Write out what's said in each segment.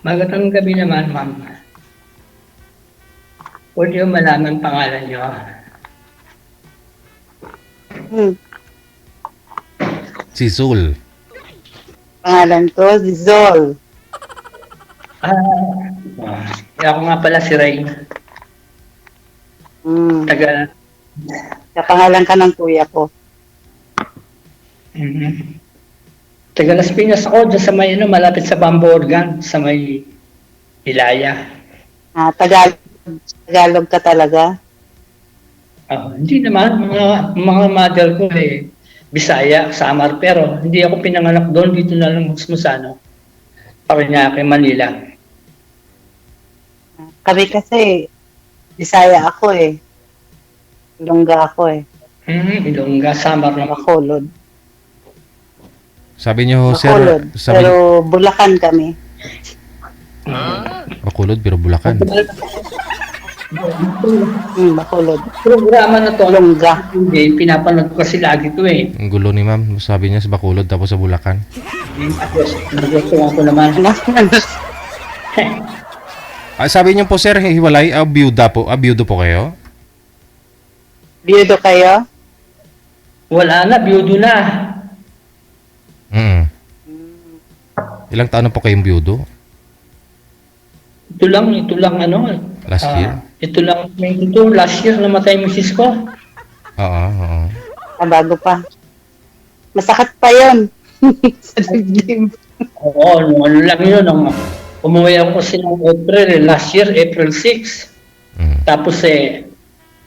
Magandang gabi naman, ma'am. Pwede yung malaman pangalan niyo? Hmm. Si Zul. Pangalan ko, Zol. Ako nga pala si Ray. Hmm. Taga, Kapangalan ka ng kuya ko. taga Las Piñas ako, dyan sa may, malapit sa Bambo Organ, sa may Ilaya. Tagalog ka talaga? Hindi naman, mga mother ko Bisaya, Samar, pero hindi ako pinanganak doon, dito na lang mismo sa Parañaque, Manila. Kami kasi, Bisaya ako eh. Ilongga ako eh. Ilongga, Samar naman. Bacolod. Sabi niyo, Bacolod. sir, Pero Bulacan kami. Bacolod pero Bulacan. Bacolod. Programa na to, Ilongga. hindi, pinapanood ko kasi lagi to eh. Ang gulo ni ma'am. Sabi niya sa Bacolod tapos sa Bulacan. Nagustuhan ko naman. Sabi niyo po, sir, hiwalay. Byuda po. Byudo po kayo? Biyudo kayo? Wala na, biyudo na. Ilang taon na po kayong byudo? Ito lang Last year? Ito lang, last year namatay misis ko. Oo. Bago pa. Masakit pa yun. Sa dibdib. Oo, lang yun. Umuwi ako kasi ng April, last year, April 6. Tapos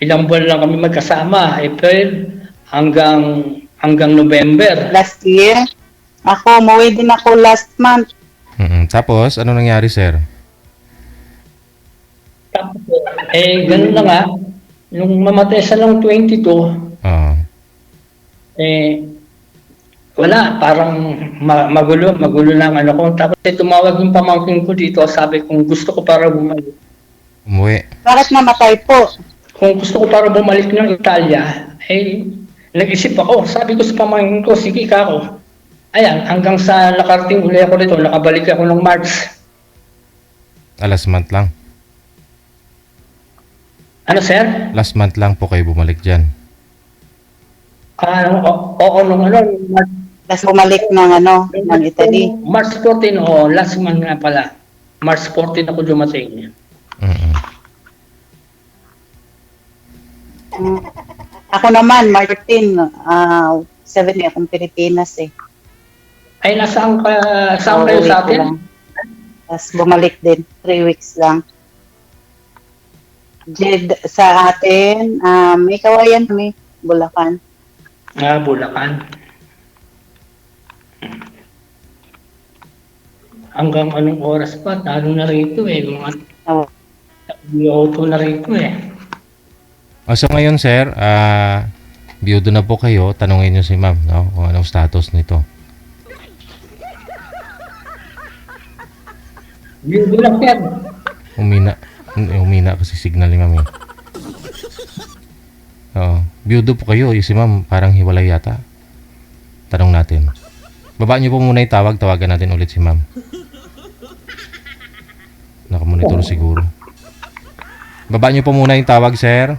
ilang buwan lang kami magkasama, April hanggang November. Last year? Ako, umuwi din ako last month. Tapos, ano nangyari, sir? Tapos, ganun na nga. Nung mamatay siya ng 22, wala, parang magulo lang ko. Tapos tumawag yung pamangkin ko dito, sabi kong gusto ko para bumalik. Umuwi. Bakit namatay po? Kung gusto ko para bumalik ng Italia, nag-isip ako. Sabi ko sa pamangkin ko, sige ka ako. Ayan, hanggang sa nakarating uli ako dito, nakabalik ako ng March. Last month lang. Ano, sir? Last month lang po kayo bumalik dyan. Oo, March. Tapos bumalik ng Italy. March 14, last month nga pala. March 14 ako dumating. Ako naman, Martin, 7 akong Pilipinas eh. Ay, saan kayo sa atin? Tapos bumalik din, 3 weeks lang. Sa atin, may kawayan kami, Bulacan. Bulacan. Hanggang anong oras pa? Talo na rito mga auto na rito So ngayon, sir, byudo na po kayo. Tanungin niyo si ma'am, no? Kung anong status nito. Byudo lang, sir. Humina kasi signal ni ma'am. Byudo po kayo. Si ma'am parang hiwalay yata. Tanong natin. Baba niyo po muna yung tawag. Tawagan natin ulit si ma'am. Nakamonitor siguro. Baba niyo po muna yung tawag, sir.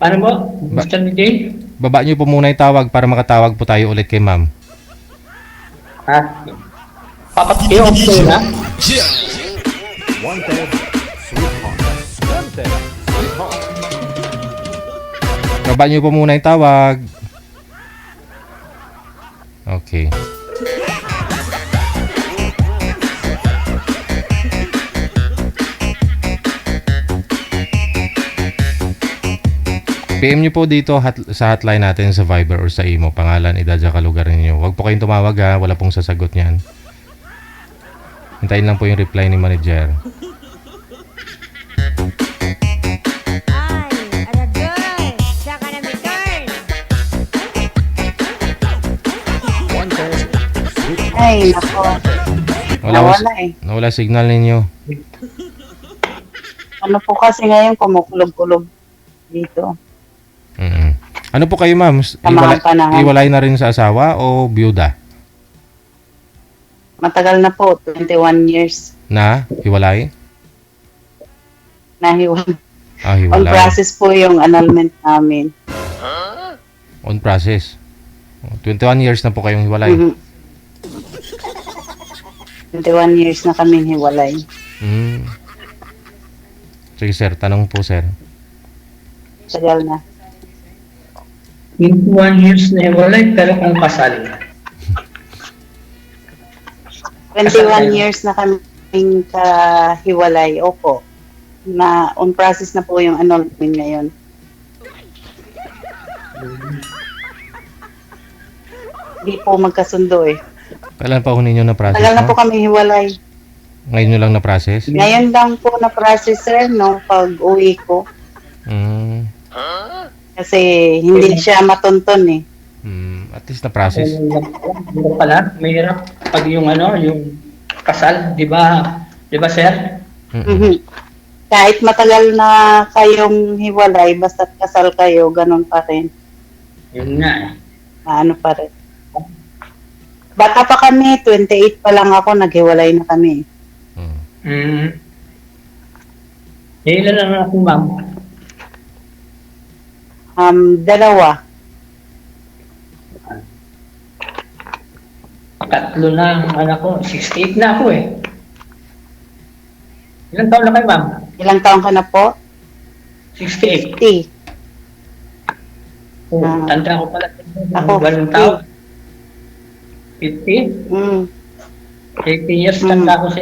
Paano mo? Gusto niyo Baba niyo po muna yung tawag para makatawag po tayo ulit kay ma'am. Papatiyok ko na? Baba niyo po muna yung tawag. Okay. PM niyo po dito sa hotline natin sa Viber or sa Imo. Pangalan, edad, saka lugar ninyo. Huwag po kayong tumawag ha. Wala pong sasagot niyan. Hintayin lang po yung reply ni manager. Ay, nako. Nawala signal ninyo. Ano po kasi ngayon, kumukulog-kulog dito. Ano po kayo, ma'am? Iwalay na rin sa asawa o byuda? Matagal na po, 21 years Na hiwalay? na hiwalay. Ah, On hiwalay. process po yung annulment namin. On process. 21 years na po kayong hiwalay. Mhm. 21 years na kaming hiwalay. Mm. Sige sir, tanong po sir. Tagal na. 21 years na hiwalay, pero kung kasal. 21 years na kaming kahiwalay. Opo. Na on process na po yung annulment ngayon. Hindi po magkasundo eh. Kailan pa ho ninyo na-process, Tagal na po no? kami hiwalay. Ngayon nyo lang na-process? Ngayon lang po na process sir nung pag-uwi ko. Mm. Kasi hindi siya matunton eh. At least na-process. Mahirap pala, mahirap pag yung yung kasal, di ba? Di ba, sir? Mhm. Kahit matagal na kayong hiwalay, basta't kasal kayo, ganun pa rin. Yun nga eh. Ano pa rin. Bata pa kami, 28 pa lang ako, naghiwalay na kami. Mm. Ilan lang ako, ma'am? 2. Tatlo na ang anak ko. 68 na ako eh. Ilang taon na kayo, ma'am? Ilang taon ka na po? 68. 50. Oh, Ah. tanda ko pala. Ako, Walang taon. 50? Mm. 80 years tanda ko sa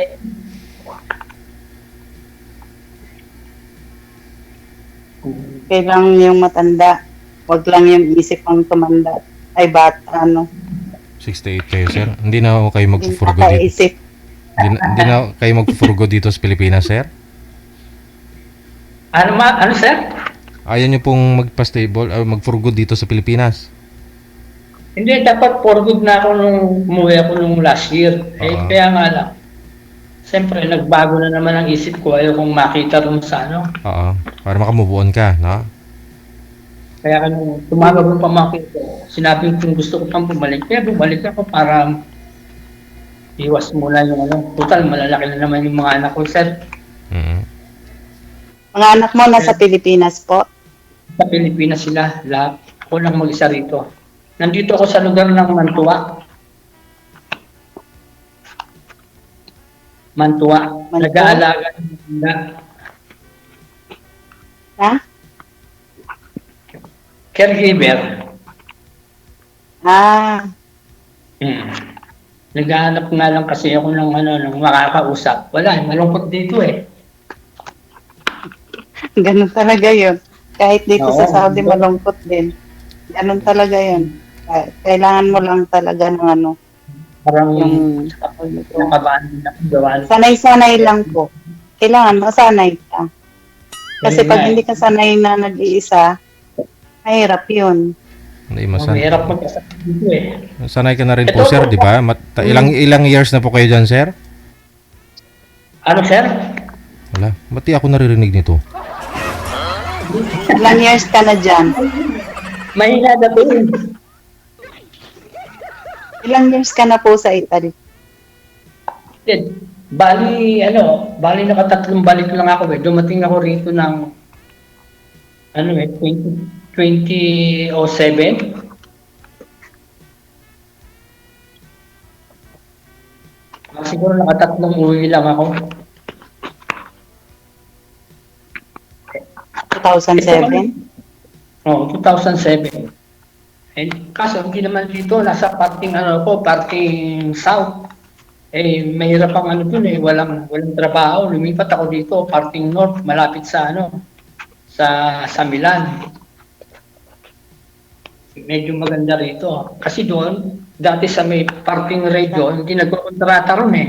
Kailang yung matanda. Wag lang yung isip ang tumanda. Ay, bata, 68 kayo, sir. Hindi na ako kayo Yung magfurgo dito. kakaisip. Hindi na kayo magfurgo dito sa Pilipinas, sir? Ano, sir? Ayaw nyo pong magpa-stable, magfurgo dito sa Pilipinas? Hindi, dapat for good na ako nung umuwi ako nung last year. Eh, Oo. kaya nga lang. Siyempre, nagbago na naman ang isip ko. Ayaw kong makita rin sa Oo. Para makamove on ka, no? Kaya nung tumawag ng pamangkin ko, sinabi ko kung gusto ko pang bumalik. Kaya bumalik ako para iwas muna yung total, malalaki na naman yung mga anak ko, sir. Mm. Mga anak mo nasa Pilipinas po? Sa Pilipinas sila, lahat. Ako lang mag-isa rito. Nandito ako sa lugar ng Mantua. Mantua. Mantua? Nag-aalaga ng banda. Ha? Caregiver. Ah, Naghahanap nga lang kasi ako ng ng makakausap. Wala, malungkot dito eh. ganun talaga yun. Kahit dito Oo. sa Saudi, malungkot din. Ganun talaga yun. Kailangan mo lang talaga ng Parang yung nakabahan din ako gawa. sanay-sanay lang po. Kailangan masanay ka. Kasi Ayun pag nga hindi ka sanay na nag-iisa, mahirap yun. Hindi Mahirap magkasama dito eh. Sanay ka na rin po, Ito sir, po. di ba? Ilang years na po kayo dyan, sir? Ano, sir? Wala. Ba't di ako naririnig nito? Ilang years ka na dyan? Mahina na po yun. Ilang years ka na po sa Italy? Bali nakatatlong balik lang ako eh. Dumating ako rito ng 2007. Siguro nakatatlong uwi lang ako. 2007? Oo, 2007. And kaso hindi naman dito, nasa parting parting south. Eh, mahirap ang dun eh, walang trabaho. Lumipat ako dito, parting north, malapit sa sa Milan. Medyo maganda rito. Kasi doon, dati sa may parting radio, hindi nagkokontrata ron eh.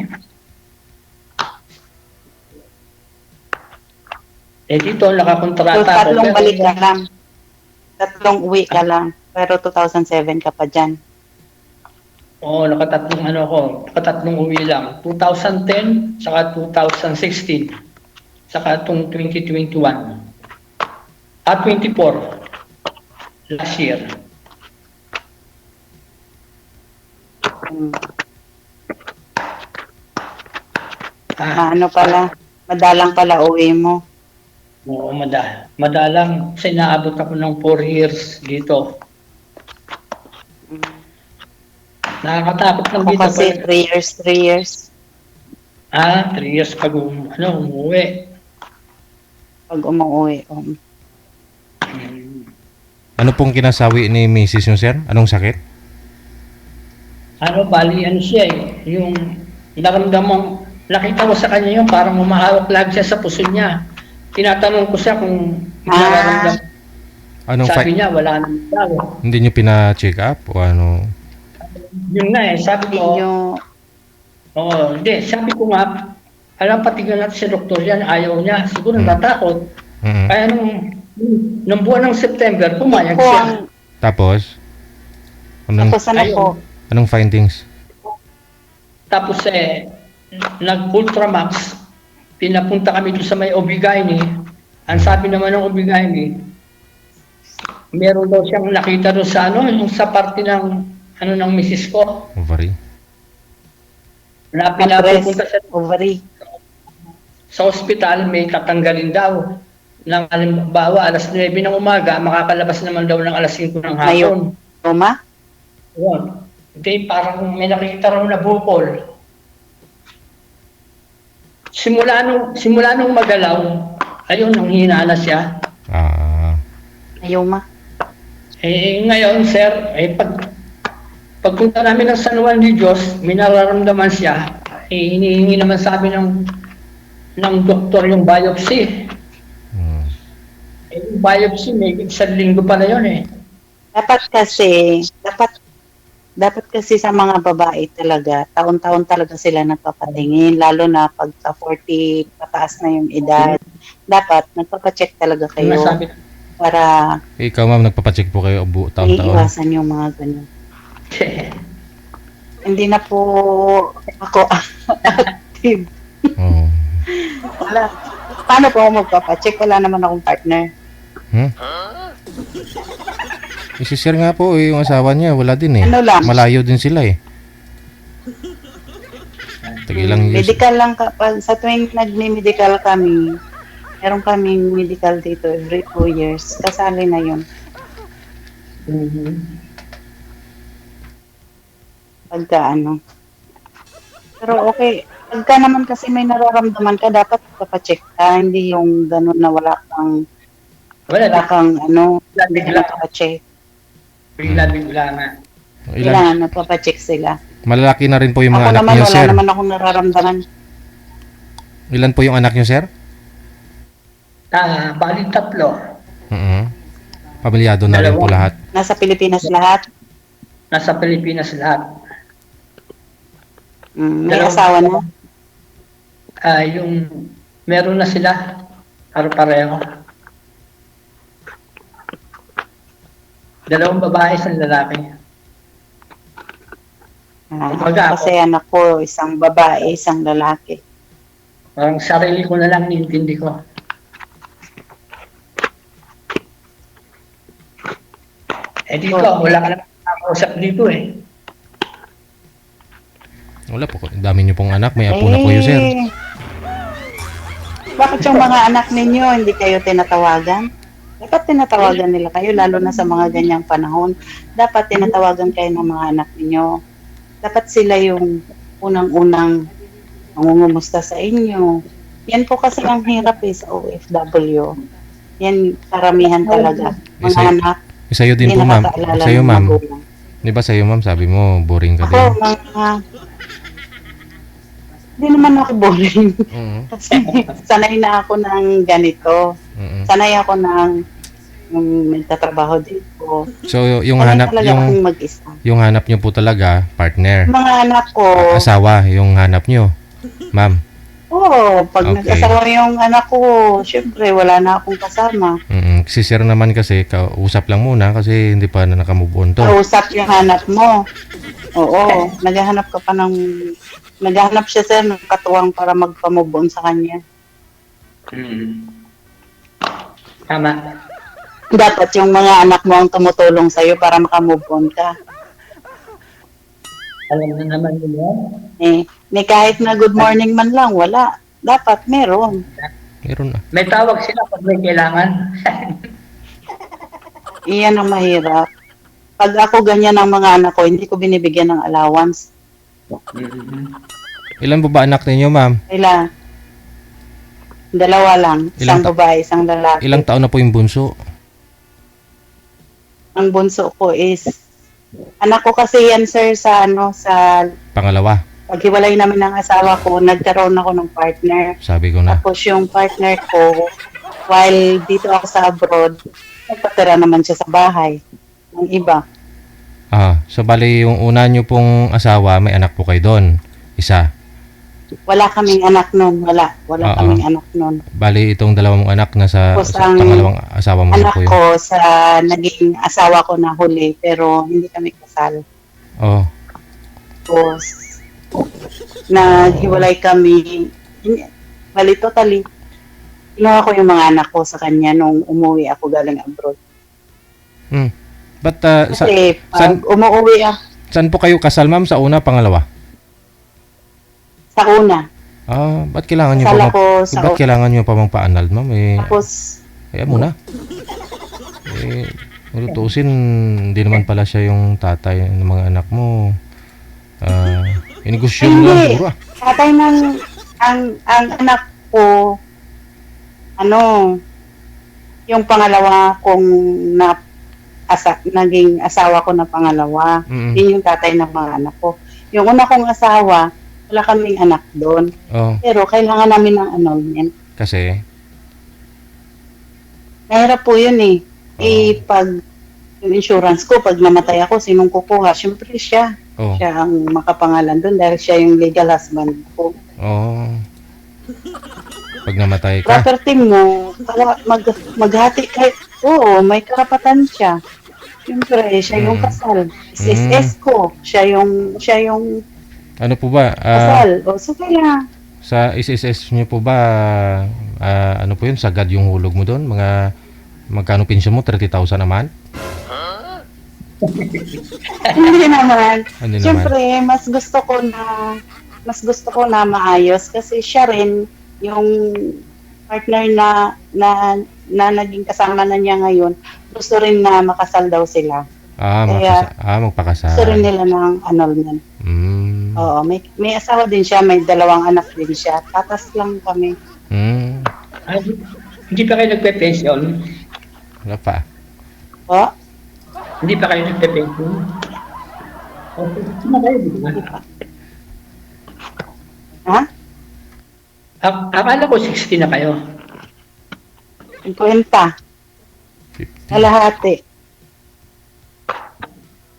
Eh dito, So, nakakontrata ako. tatlong Pero- balik ka lang. Tatlong uwi ka lang. Pero 2007 ka pa dyan. Oo, nakatatlong uwi lang. 2010, saka 2016, saka itong 2021. At 24, last year. Hmm. Ano pala, madalang pala uwi mo. Oo, madalang. Kasi naabot ako ng 4 years dito. Nakakatakot lang Ako dito. kasi 3 years. 3 years pag umuwi. Pag umuwi. Ano pong kinasawi ni Mrs. nyo, sir? Anong sakit? Bali, siya eh. Yung naramdaman, nakita ko sa kanya yung parang humahawak lagi siya sa puso niya. Tinatanong ko siya kung nararamdaman. Sabi niya, wala naman daw. Hindi nyo pina-check up o ano? Yun nga eh, sabi ko, sabi ko nga, alam patigyan natin si doktor yan, ayaw niya, siguro natatakot. Kaya nung buwan ng September, pumayag siya. Tapos? Anong findings? Tapos nag-Ultramax, pinapunta kami doon sa may Obigaini. Ang sabi naman ng Obigaini, meron daw siyang nakita doon sa yung sa parte ng ng misis ko. Ovary. Na pinapunta siya ovary. Sa ospital, may tatanggalin daw. Nang halimbawa, alas 9 ng umaga, makakalabas naman daw ng alas 5 ng hapon. Roma? Yun. Hindi, parang may nakita raw na bukol. Simula nung magalaw, ayun, nang hina na siya. Ayoma. Ngayon, sir, pagpunta namin ng San Juan de Dios, may nararamdaman siya. Hinihingi naman sa amin ng doktor yung biopsy. Yung biopsy, may 1 linggo pa na yun eh. Dapat kasi sa mga babae talaga, taon-taon talaga sila nagpapatingin, lalo na pag sa 40 pataas na yung edad. Dapat nagpapacheck talaga kayo para Ikaw, ma'am, nagpapacheck po kayo taon-taon? iiwasan yung mga ganyan. Hindi na po ako active. Wala. Paano po ako magpapacheck? Wala naman akong partner. Isishare nga po yung asawa niya. Wala din eh. Ano lang? Malayo din sila eh. Tagilang years. Medical lang kapag sa tuwing nagme-medical kami, meron kaming medical dito every 2 years. Kasali na yun. Pagka Pero okay. Pagka naman kasi may nararamdaman ka, dapat papacheck ka. Hindi yung gano'n na wala kang hindi ka papacheck. Bigla na. Kailangan nagpapacheck sila. Malalaki na rin po yung mga anak niyo, sir. Wala naman akong nararamdaman. Ilan po yung anak niyo, sir? Bali 3. Pamilyado na rin po lahat. Nasa Pilipinas lahat? Nasa Pilipinas lahat. May asawa na? Meron na sila. Pareho. 2 babae, 1 lalaki. Kasi anak ko, 1 babae, 1 lalaki. Parang sarili ko na lang nintindi ko. Dito, wala ka lang nakakausap dito eh. Wala po. Dami niyo pong anak. May apo na po yun, sir. Bakit yung mga anak ninyo hindi kayo tinatawagan? Dapat tinatawagan nila kayo, lalo na sa mga ganyang panahon. Dapat tinatawagan kayo ng mga anak ninyo. Dapat sila yung unang-unang mangungumusta sa inyo. Yan po kasi ang hirap sa OFW. Yan karamihan talaga. Mga anak. Sa'yo din po, ma'am. Sa'yo, ma'am. Di ba sa'yo, ma'am, sabi mo, boring ka din? Hindi naman ako boring. Kasi sanay na ako ng ganito. Sanay ako ng nagtatrabaho dito. So, yung sanay hanap akong mag-isa. Yung hanap niyo po talaga, partner. Mga anak ko. Asawa, yung hanap niyo. Ma'am. Oo, pag nag-asawa yung anak ko, syempre wala na akong kasama. Si sir naman kasi, kausap lang muna kasi hindi pa na nakamove on to. Kausap yung hanap mo. Oo, naghahanap siya sir ng katuwang para magpa-move on sa kanya. Tama. Dapat yung mga anak mo ang tumutulong sa'yo para makamove on ka. Alam na naman nila. Ni kahit na good morning man lang, wala. Dapat meron. Meron na. May tawag sila pag may kailangan. Iyan ang mahirap. Pag ako ganyan ang mga anak ko, hindi ko binibigyan ng allowance. Ilan po ba anak ninyo, ma'am? Ilan? Dalawa lang. Ilang Isang babae, isang lalaki. Ilang taon na po yung bunso? Ang bunso ko is, anak ko kasi yan, sir, sa Pangalawa, paghiwalay namin ng asawa ko, nagkaroon ako ng partner. sabi ko na. Tapos yung partner ko, while dito ako sa abroad, nagpatira naman siya sa bahay ng iba. So bali yung una nyo pong asawa, may anak po kayo doon. Isa. Wala kaming anak noon. Wala Oo. kaming anak noon. Bali itong dalawang mong anak nasa Tapos sa ang pangalawang asawa mo na Anak po yun. ko sa naging asawa ko na huli, pero hindi kami kasal. Oh. Tapos, naghiwalay kami. Bali, totally, kinuha ko yung mga anak ko sa kanya nung umuwi ako galing abroad. But Kasi pag umuwi ako saan po kayo kasal, ma'am? Sa una, pangalawa? sa una, Ba't kailangan nyo kasal pa ako sa ba't kailangan nyo pa mang pa-anal, ma'am? Tapos, Kaya muna. Tutusin, hindi naman pala siya yung tatay ng mga anak mo. Inegosyo mo lang Hindi. siguro. tatay ng, ang anak ko, yung pangalawa kong naging asawa ko na pangalawa. Mm. Yun yung tatay ng mga anak ko. Yung una kong asawa, wala kaming anak doon. Oh, Pero kailangan namin ng annulment. kasi Mahirap po yun eh. Pag yung insurance ko, pag namatay ako, sinong kukuha? Siyempre siya. oh, Siya ang makapangalan doon dahil siya yung legal husband ko. oh. Pag namatay ka, Property mo, maghati kayo. Oo, may karapatan siya. Siyempre, siya yung kasal. SSS ko, siya yung ano po ba? kasal. O, so kaya, Sa SSS nyo po ba, ano po yun, sagad yung hulog mo doon? Magkano pensyon mo? 30,000 naman? hindi naman. Hindi naman. Siyempre, mas gusto ko na maayos kasi siya rin yung partner na naging kasama na niya ngayon, gusto rin na makasal daw sila. Magpakasal. Gusto rin nila ng annulment. Oo, may asawa din siya, may dalawang anak din siya. Tatas lang kami. Ay, hindi pa kayo nagpe-pension? Wala pa. O, Hindi pa kayo nagpe-pension? Okay, na kayo, di ba? ha? Akala ko 60 na kayo. 50. 50. Kalahati.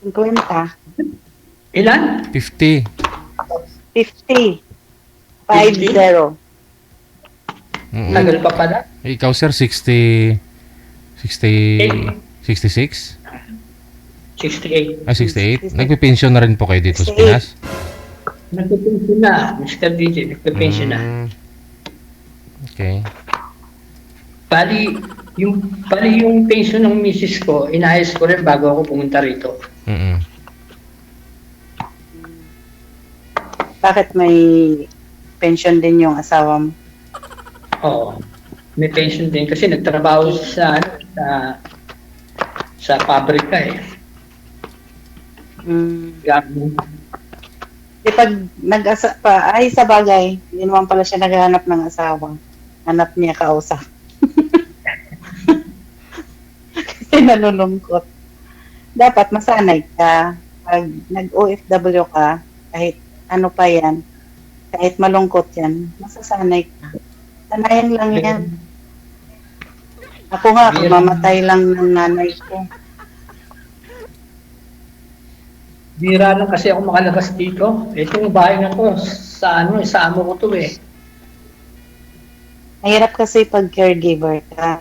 50. Ilan? 50. 50. 50. Mm-mm. Tagal pa pala. Ikaw, sir, 66? 68. 68? Nagpe-pension na rin po kayo dito sa 68. Pinas? Nagpe-pension na, Mr. DJ, nagpe-pension na. Okay. Bali yung pension ng misis ko, inayos ko rin bago ako pumunta rito. Mm-mm. Bakit may pension din yung asawa mo? Oo. May pension din kasi nagtrabaho sa pabrika eh. Gamit. Di pag sa bagay, hindi naman pala siya naghahanap ng asawa. Hanap niya kausap. Kasi nalulungkot. Dapat masanay ka. Pag nag-OFW ka, kahit ano pa yan, kahit malungkot yan, masasanay ka. Sanayan lang yan. Ako nga, kung mamatay lang ng nanay ko. Bira lang kasi ako makalabas dito. Itong bahay na to, sa amo ko to eh. Mahirap kasi pag caregiver ka.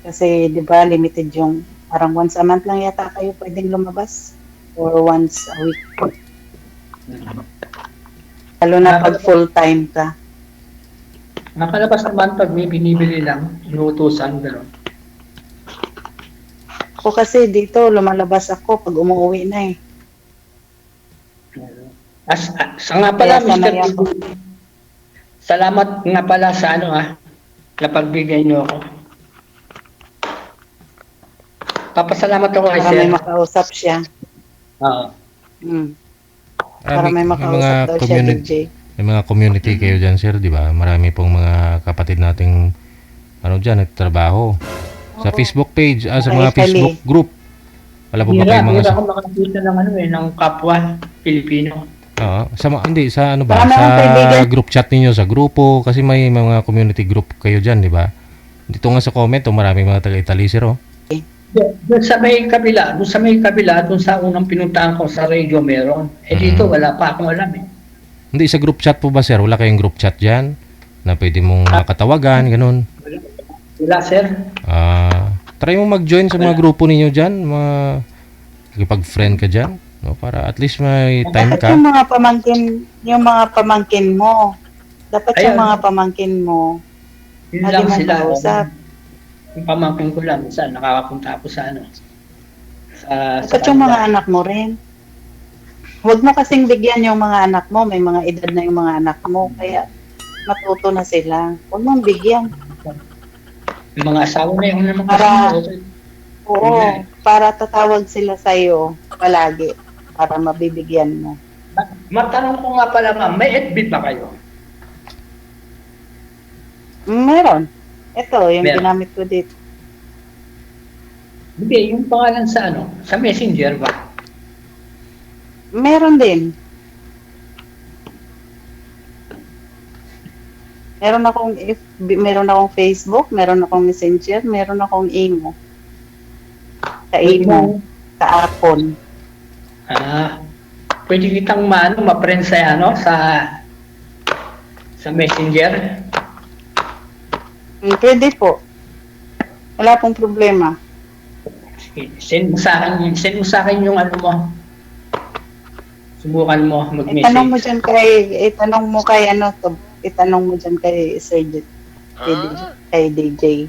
Kasi, di ba, limited yung, parang once a month lang yata kayo pwedeng lumabas. Or once a week. Lalo na pag full-time ka. Nakalabas naman pag may binibili lang, inuutusan, gano'n. Ako kasi dito, lumalabas ako pag umuwi na eh. Sa nga pala, Kaya sanay Mr. ako. Salamat nga pala sa napagbigay niyo ako. Papasalamat ako kay Para Sir. may makausap siya. Oo. Mm. Para may makausap daw siya, community, DJ. may mga community kayo dyan, sir, di ba? Marami pong mga kapatid nating dyan, nagtatrabaho. Sa Oo. Facebook page, sa Sa mga Italy. Facebook group. Wala po ba Hira, kayong mga... hira ako makakita ng ng kapwa Pilipino. Oo. Hindi, sa ano ba? Marami akong Sa kaibigan. group chat ninyo, sa grupo. Kasi may mga community group kayo dyan, di ba? Dito nga sa comment, maraming mga taga-Italy, sir, oh. Doon sa may kabila, doon sa unang pinuntahan ko sa radio meron. Dito wala pa akong alam eh. Hindi, sa group chat po ba, sir? Wala kayong group chat dyan? Na pwede mong makatawagan, ganun. Wala, sir. Try mo mag-join sa mga grupo ninyo dyan. Nakipag-friend ka dyan. No? Para at least may time Dapat ka. yung mga pamangkin mo. Dapat yung Ayun. mga pamangkin mo. Yun Lagi lang mong sila. kausap. Yung pamangkin ko lang, minsan nakakapunta ako sa Dapat yung mga anak mo rin. Huwag mo kasing bigyan yung mga anak mo. May mga edad na yung mga anak mo. Kaya matuto na sila. Huwag mong bigyan. Yung mga asawa na yung naman Para- okay. Oo. Para tatawag sila sa'yo palagi. Para mabibigyan mo. Matanong ko nga pala, ma'am, may FB ba kayo? Meron. Ito, yung Meron. ginamit ko dito. Hindi, yung pangalan sa sa Messenger ba? Meron din. Meron akong Facebook, meron akong Messenger, meron akong Imo. Sa Imo, sa Apple. Pwede kitang ma-friend sa sa Messenger. Pwede po. Wala pong problema. Send mo sa akin yung mo. Subukan mo mag-message. Itanong mo kay Sir kay DJ.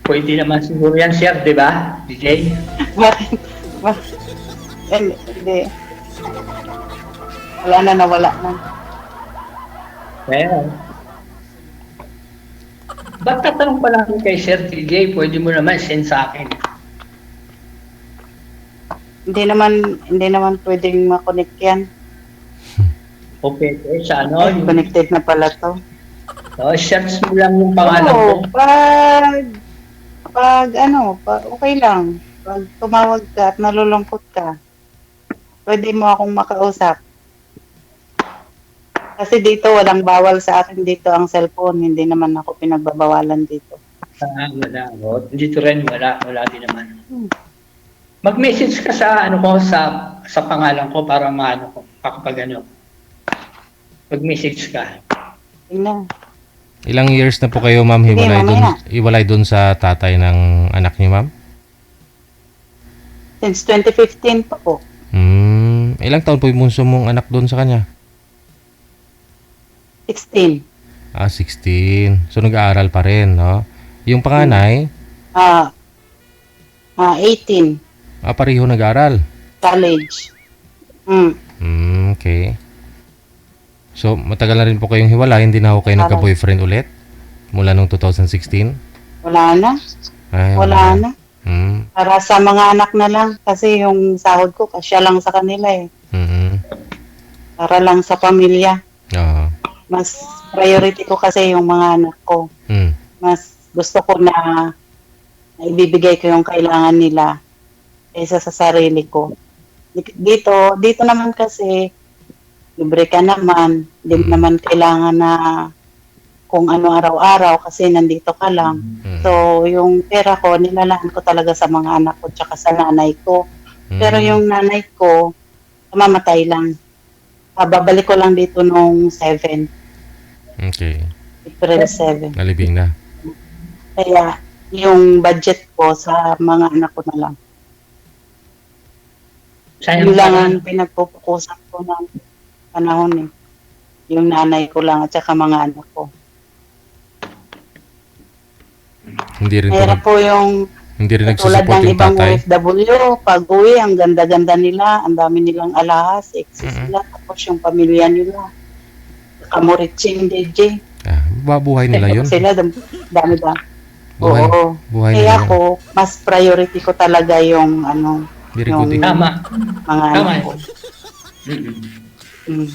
Pwede naman siguro yan, sir, di ba? DJ? Bakit? Hindi. Nawala na. Well, ba't tatanong pa lang kay Sir DJ, pwede mo naman send sa akin. Hindi naman pwedeng ma-connect yan. Okay, sa yung Connected na pala to. search mo lang yung pangalan ko. Oo, okay lang. Pag tumawag ka at nalulungkot ka, pwede mo akong makausap. Kasi dito, walang bawal sa akin dito ang cellphone. Hindi naman ako pinagbabawalan dito. Wala. Dito rin, wala din naman. Mag-message ka sa sa pangalan ko para ko, kapag mag-message ka. Tingnan. Ilang years na po kayo, ma'am, hiwalay dun sa tatay ng anak niyo, ma'am? Since 2015 pa po. Ilang taon po yung bunso mong anak dun sa kanya? 16. 16. So, nag-aaral pa rin, no? Yung panganay, 18. pareho nag-aaral. College. Okay. So, matagal na rin po kayong hiwalay, hindi na ako kayo nagka-boyfriend ulit? Mula nung 2016? Wala na. Ay, Wala na. Mm. Para sa mga anak na lang. Kasi yung sahod ko, kasya lang sa kanila eh. Para lang sa pamilya. Oo. Mas priority ko kasi yung mga anak ko. Mas gusto ko na ibibigay ko yung kailangan nila kaysa sa sarili ko. Dito naman kasi libre ka naman, hindi naman kailangan na kung ano araw-araw kasi nandito ka lang. So, yung pera ko, nilalaan ko talaga sa mga anak ko tsaka sa nanay ko. Pero yung nanay ko, mamatay lang. Babalik ko lang dito nung 7. Okay. April 7. Nalibing na. Kaya, yung budget ko sa mga anak ko na lang. Yun lang ang pinagpupukusan ko ng panahon eh. Yung nanay ko lang at saka mga anak ko. Hindi rin Mahirap po yung Hindi rin Tulad nagsusupport ng yung ibang tatay. OFW, pag uwi, ang ganda-ganda nila, ang dami nilang alahas, sexy sila, tapos yung pamilya nila. Kamuritsing DJ. Ah, buhay nila yun. Tapos sila, dami ba? Buhay, Oo. buhay Kaya nila yun. ako, mas priority ko talaga yung ano, Very good eh. Tama. mga Tama anak yun. ko. Mm.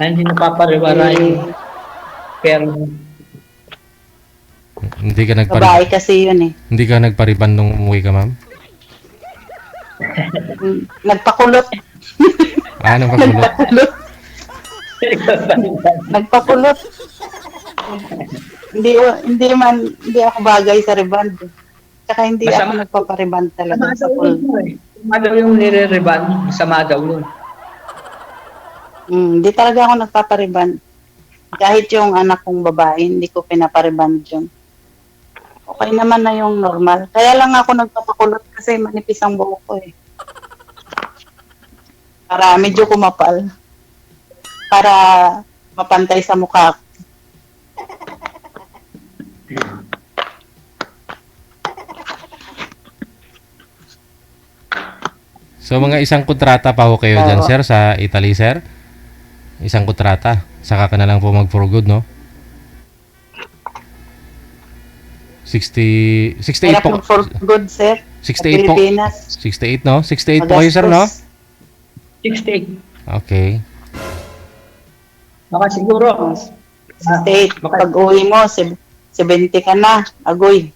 Hindi napapariwara yung pero Hindi ka Babae kasi yun eh. hindi ka nagpariban nung umuwi ka, ma'am? Nagpakulot. Ah, nang pagkulot. Nagpakulot. Nagpakulot. Hindi ako bagay sa reband. Tsaka hindi Masama. ako nagpapariband talaga Masama sa daw full. yun eh. Masama daw yung nire-reban. Masama daw yun. Hindi talaga ako nagpapariband. Kahit yung anak kong babae, hindi ko pinapariband yun. Okay naman na yung normal. Kaya lang ako nagpapakulot kasi manipis ang buhok ko eh. Para medyo kumapal. Para mapantay sa mukha. So mga isang kontrata pa ho kayo dyan, Oo. sir, sa Italy, sir? Isang kontrata. Saka ka na lang po mag-for good, no? 68 Hirap po. mag for good, sir. 68 po. Pilipinas. 68, no? 68 po kayo, sir, no? Magastos. 68. Okay. Baka siguro. 68. Baka- Pag uwi mo, 70 ka na. Agoy.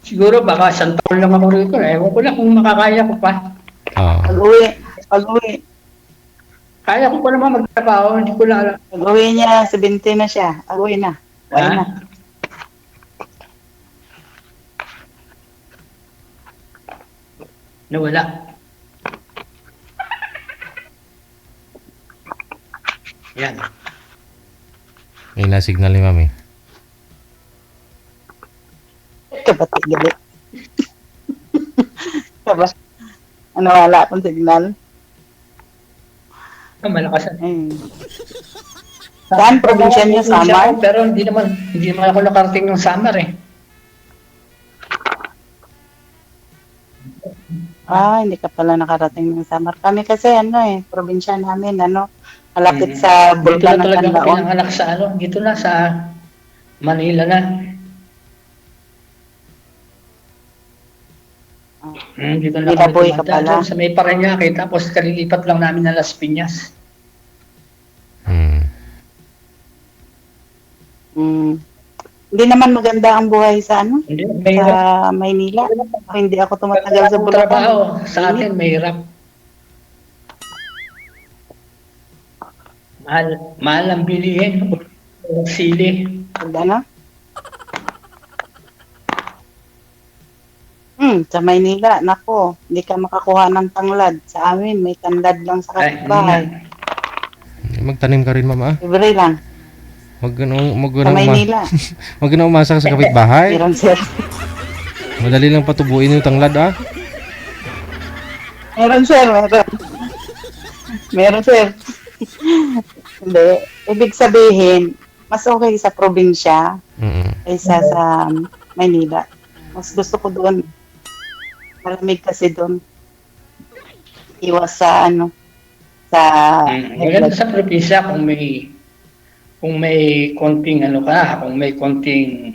Siguro baka isang taon lang ako rito. Ewan ko lang kung makakaya ko pa. Oo. Pag uwi. Kaya ko pa naman magtrabaho. Hindi ko lang alam. Pag uwi niya, 70 na siya. Agoy na. Why Ha? na? Nawala. Yan. May na-signal ni mami. Kabatik gali. Kaba. Ano, wala akong signal. Malakas. Saan probinsya niyo, Samar? Pero hindi naman ako nakarating ng Samar eh. Hindi ka pala nakarating ng Samar. Kami kasi, probinsya namin, malapit sa Dito Bulkan na ng talaga ako Canlaon. pinanganak sa dito na sa Manila na. Dito na Ilaboy kami ka pala. tumanda. Sa may Parañaque, tapos kalilipat lang namin na Las Piñas. Hindi naman maganda ang buhay sa Hindi, mahirap. sa Maynila. Hindi ako tumatagal sa Ang trabaho Bulacan. sa atin, mahirap. Mahal ang bilihin. Sili. Ano? Sa Maynila, nako, hindi ka makakuha ng tanglad. Sa amin, may tanglad lang sa Ay, kapitbahay. Magtanim ka rin, mama. Libre lang. Wag Sa Maynila. na umasa ka sa kapitbahay. Meron, sir. Madali lang patubuin yung tanglad, ah. Meron, sir. Meron. Meron, sir. Hindi. Ibig sabihin, mas okay sa probinsya kaysa sa Maynila. Mas gusto ko doon. Malamig kasi doon. Iwas sa sa Maganda sa probinsya kung may konting kung may konting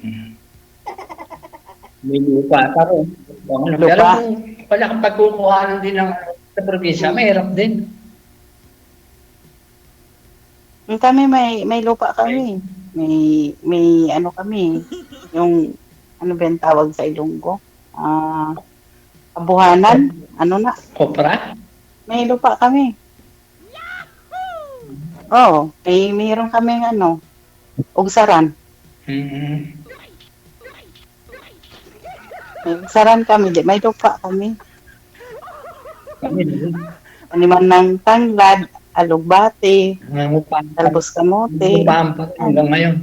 may lupa ka rin. Pero Lupa. kung wala kang pagkukuhanan din sa probinsya, mahirap din. Kami may lupa kami. May kami. Yung ano ba yung tawag sa Ilonggo? Kabuhanan? Kopra? May lupa kami. Oo, mayroon kaming ugsaran. Mm-hmm. May ugsaran kami, may lupa kami. Kami din. Animan ng tanglad, alugbate, Nangungupahan talbos kamote. pa hanggang ngayon.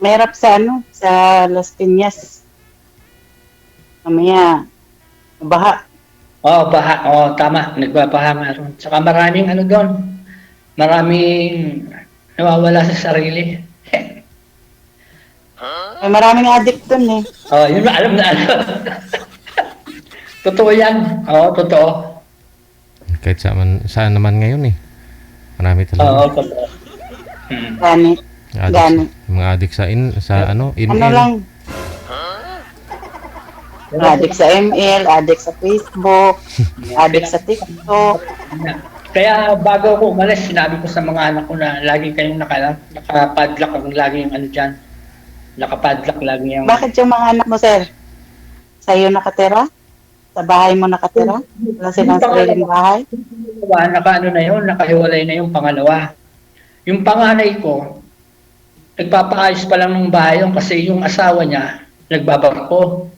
Merap sa sa Las Piñas. Mamaya, baha. Baha. Tama. Nagbabaha nga ron. Saka maraming doon. Maraming nawawala sa sarili. May maraming addict dun eh. Oh, yun na, alam na alam. Totoo yan. Oo, totoo. Kahit saan naman ngayon eh. Marami Oo, talaga. totoo. Gani. Gani. Mga addict sa Ano email. lang, addict sa ML, addict sa Facebook, addict sa TikTok. Kaya bago ako umalis, sinabi ko sa mga anak ko na lagi kayong nakapadlock ang lagi yung ano dyan. Nakapadlock lagi yung... Bakit yung mga anak mo, sir? Sa'yo nakatira? Sa bahay mo nakatira? Wala silang sariling bahay? Nakaano na yun, nakahiwalay na yung pangalawa. Yung panganay ko, nagpapaayos pa lang ng bahay yun kasi yung asawa niya, nagbabarko.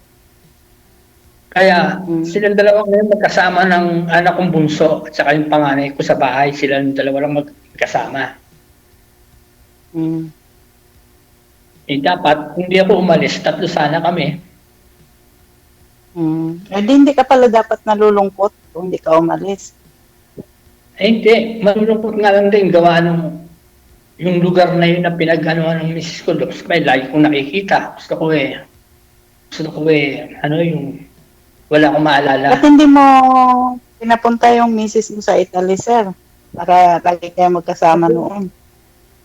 Kaya silang dalawa ngayon magkasama ng anak kong bunso at saka yung panganay ko sa bahay. Silang dalawa lang magkasama. Mm. Eh dapat, hindi ako umalis, 3 sana kami. Eh, hindi ka pala dapat nalulungkot kung hindi ka umalis. Eh hindi, malulungkot nga lang din gawa ng yung lugar na yun na pinag-anuhan ng misis ko. Gusto ko lagi kong nakikita. Gusto ko ano yung wala akong maalala. Ba't hindi mo pinapunta yung misis mo sa Italy, sir? Para lagi kayo magkasama noon.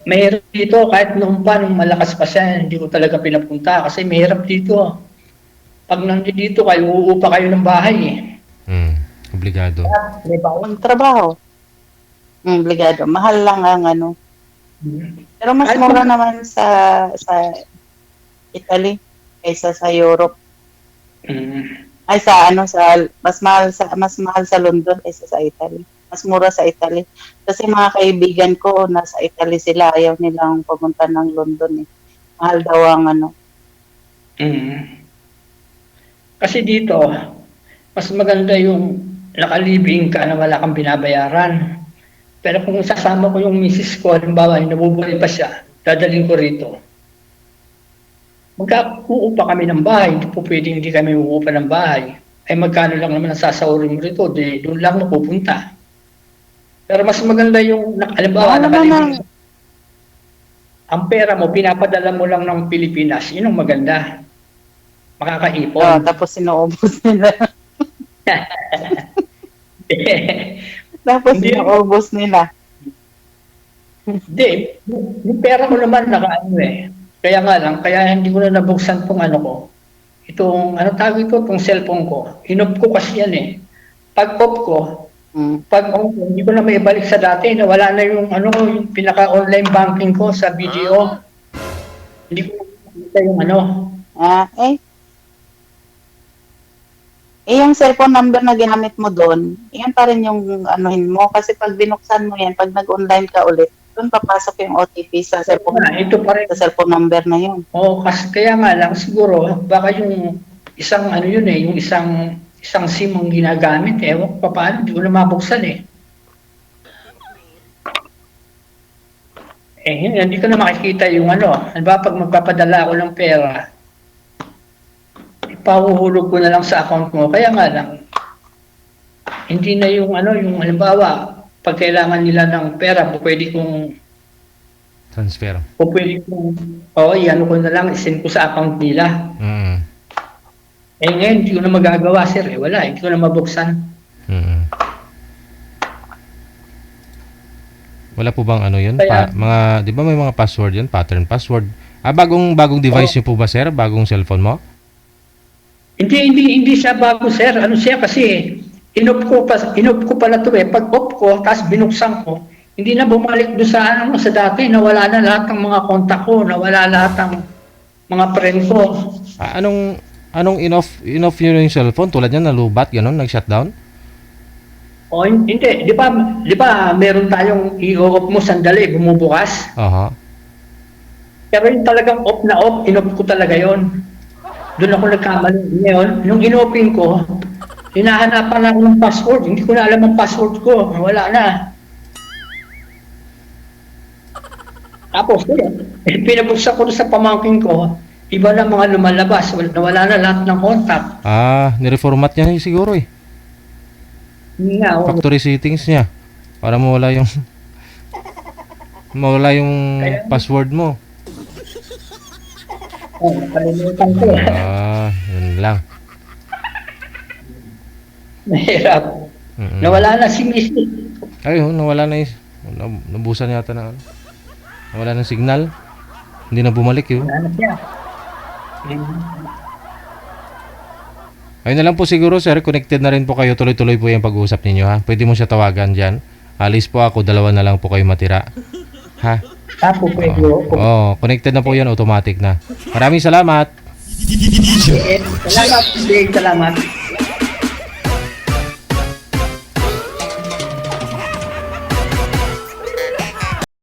Mahirap dito, kahit noon pa, nung malakas pa siya, hindi ko talaga pinapunta kasi mahirap dito. Pag nandito kayo, uupa kayo ng bahay eh. Obligado. May Ang trabaho. Obligado. Mahal lang ang ano. Pero mas mura naman sa Italy kaysa sa Europe. Ay sa mas mahal sa London kaysa sa Italy. Mas mura sa Italy. Kasi mga kaibigan ko nasa Italy sila, ayaw nilang pumunta ng London eh. Mahal daw ang ano. Kasi dito, mas maganda yung nakalibing ka na wala kang binabayaran. Pero kung sasama ko yung misis ko, halimbawa, nabubuhay pa siya, dadaling ko rito. Magkauupa kami ng bahay, hindi po pwedeng hindi kami uupa ng bahay. Ay magkano lang naman ang sasahurin mo rito, di doon lang napupunta. Pero mas maganda yung, halimbawa, nakalibing. Ang pera mo, pinapadala mo lang ng Pilipinas, yun ang maganda. Makakaipon. Tapos sinuubos nila. Tapos sinuubos nila. Hindi, yung pera mo naman nakaano eh. Kaya nga lang, kaya hindi ko na nabuksan tong ano ko. Itong, ano tawag ito, itong cellphone ko. Inop ko kasi yan eh. Pag off ko, pag hindi ko na may balik sa dati, nawala na yung ano, yung pinaka-online banking ko sa BDO. Hindi ko nakikita yung ano. Yung cellphone number na ginamit mo doon, yan pa rin yung anuhin mo. Kasi pag binuksan mo yan, pag nag-online ka ulit, doon papasok yung OTP sa cellphone, ito pa rin. sa cellphone number na yun. Oo, kasi kaya nga lang siguro, baka yung isang ano yun eh, yung isang SIM ang ginagamit eh. Ewan ko pa paano, hindi ko na mabuksan eh. Hindi ko na makikita yung ano. Ano ba, pag magpapadala ako ng pera, ipahuhulog ko na lang sa account mo. Kaya nga lang, hindi na yung ano, yung halimbawa, pag kailangan nila ng pera, pwede kong transfer. Pwede kong, ano ko na lang, isend ko sa account nila. Ngayon, hindi ko na magagawa, sir. Wala, hindi ko na mabuksan. Wala po bang ano yun? Kaya, Di ba may mga password yun? Pattern password. Bagong device niyo po ba, sir? Bagong cellphone mo? Hindi siya bago, sir. Ano siya kasi, inop ko pala to eh. Pag off ko, tapos binuksan ko, hindi na bumalik doon sa dati. Nawala na lahat ng mga kontak ko, nawala lahat ng mga friend ko. Anong in-off nyo yung cellphone? Tulad yan, nalubat, gano'n, nag-shutdown? Hindi. Di ba meron tayong i-off mo sandali, bumubukas? Pero yung talagang off na off, in-off ko talaga yon. Doon ako nagkamali. Ngayon, nung in-open ko, hinahanapan ako ng password. Hindi ko na alam ang password ko. Wala na. Tapos, pinabuksan ko sa pamangkin ko, iba na mga lumalabas. Wala na lahat ng contact. Nireformat niya siguro eh. Factory settings niya. Para mawala yung password mo. Oh, nakalimutan ko. Yun lang. Mahirap. Mm-mm. Nawala na si Missy. Ay, nawala na yung... Nabusan yata na. Nawala ng signal. Hindi na bumalik yun. Wala na siya. Ayun na lang po siguro, sir. Connected na rin po kayo. Tuloy-tuloy po yung pag-uusap ninyo, ha? Pwede mo siya tawagan dyan. Alis po ako. 2 na lang po kayo matira. Ha? Tapo pwede Oo, connected na po yan. Automatic na. Maraming salamat. Salamat. Salamat.